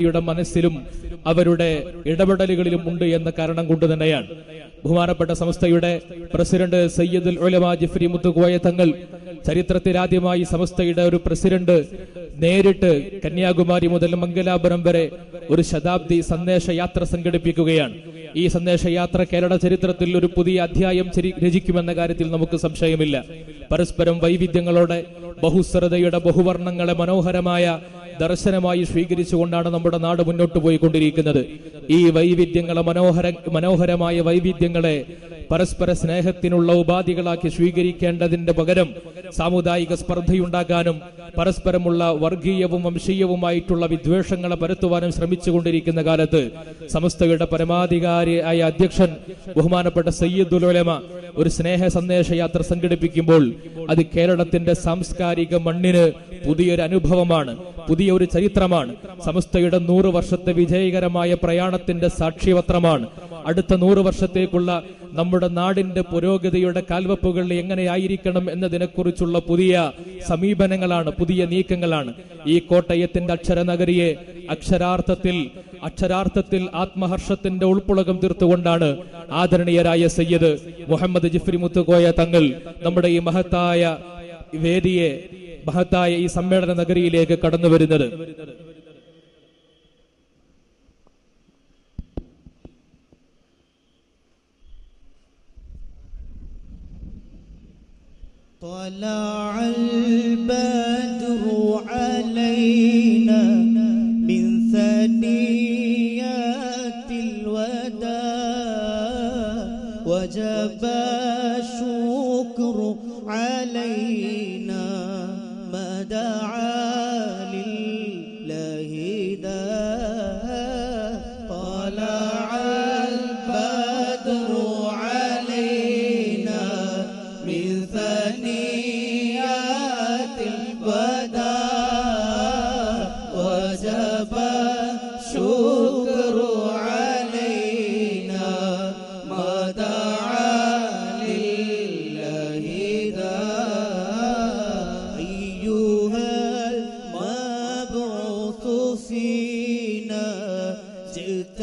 യുടെ മനസ്സിലും അവരുടെ ഇടപെടലുകളിലും ഉണ്ട് എന്ന കാരണം കൊണ്ട് തന്നെയാണ് ബഹുമാനപ്പെട്ട സമസ്തയുടെ പ്രസിഡന്റ് സയ്യിദുൽ ഉലമാ ജിഫ്രി മുത്തുകോയ തങ്ങൾ ചരിത്രത്തിൽ ആദ്യമായി സമസ്തയുടെ ഒരു പ്രസിഡന്റ് നേരിട്ട് കന്യാകുമാരി മുതൽ മംഗലാപുരം വരെ ഒരു ശതാബ്ദി സന്ദേശയാത്ര സംഘടിപ്പിക്കുകയാണ്. ഈ സന്ദേശയാത്ര കേരള ചരിത്രത്തിൽ ഒരു പുതിയ അധ്യായം രചിക്കുമെന്ന കാര്യത്തിൽ നമുക്ക് സംശയമില്ല. പരസ്പരം വൈവിധ്യങ്ങളോടെ ബഹുസ്വരതയുടെ ബഹുവർണ്ണങ്ങളെ മനോഹരമായ ദർശനമായി സ്വീകരിച്ചുകൊണ്ടാണ് നമ്മുടെ നാട് മുന്നോട്ട് പോയിക്കൊണ്ടിരിക്കുന്നത്. ഈ വൈവിധ്യങ്ങളെ മനോഹരമായ വൈവിധ്യങ്ങളെ പരസ്പര സ്നേഹത്തിനുള്ള ഉപാധികളാക്കി സ്വീകരിക്കേണ്ടതിന്റെ പകരം സാമുദായിക സ്പർദ്ധയുണ്ടാക്കാനും പരസ്പരമുള്ള വർഗീയവും വംശീയവുമായിട്ടുള്ള വിദ്വേഷങ്ങളെ പരത്തുവാനും ശ്രമിച്ചുകൊണ്ടിരിക്കുന്ന കാലത്ത് സമസ്തയുടെ പരമാധികാരിയായ അധ്യക്ഷൻ ബഹുമാനപ്പെട്ട സയ്യിദുൽ ഉലമ ഒരു സ്നേഹ സന്ദേശയാത്ര സംഘടിപ്പിക്കുമ്പോൾ അത് കേരളത്തിന്റെ സാംസ്കാരിക മണ്ണിന് പുതിയൊരു അനുഭവമാണ്, പുതിയൊരു ചരിത്രമാണ്. സമസ്തയുടെ 100 വർഷത്തെ വിജയകരമായ പ്രയാണത്തിന്റെ സാക്ഷ്യപത്രമാണ്. അടുത്ത 100 വർഷത്തേക്കുള്ള നമ്മുടെ നാടിന്റെ പുരോഗതിയുടെ കാൽവെപ്പുകൾ എങ്ങനെയായിരിക്കണം എന്നതിനെക്കുറിച്ചുള്ള പുതിയ സമീപനങ്ങളാണ്, പുതിയ നീക്കങ്ങളാണ്. ഈ കോട്ടയത്തിന്റെ അക്ഷരനഗരിയെ അക്ഷരാർത്ഥത്തിൽ ആത്മഹർഷത്തിന്റെ ഉൾപ്പുളകം തീർത്തുകൊണ്ടാണ് ആദരണീയരായ സയ്യിദ് മുഹമ്മദ് ജിഫ്രി മുത്തുകോയ തങ്ങൾ നമ്മുടെ ഈ മഹത്തായ വേദിയെ, മഹത്തായ ഈ സമ്മേളന നഗരിയിലേക്ക് കടന്നു വരുന്നത്. طلع البدر علينا من ثنيات الوداع وجب الشكر علينا ما دعا لله داع طلع البدر علينا من ثنيات الوداع وجب الشكر علينا ما دعا لله داع أيها المبعوث فينا جئت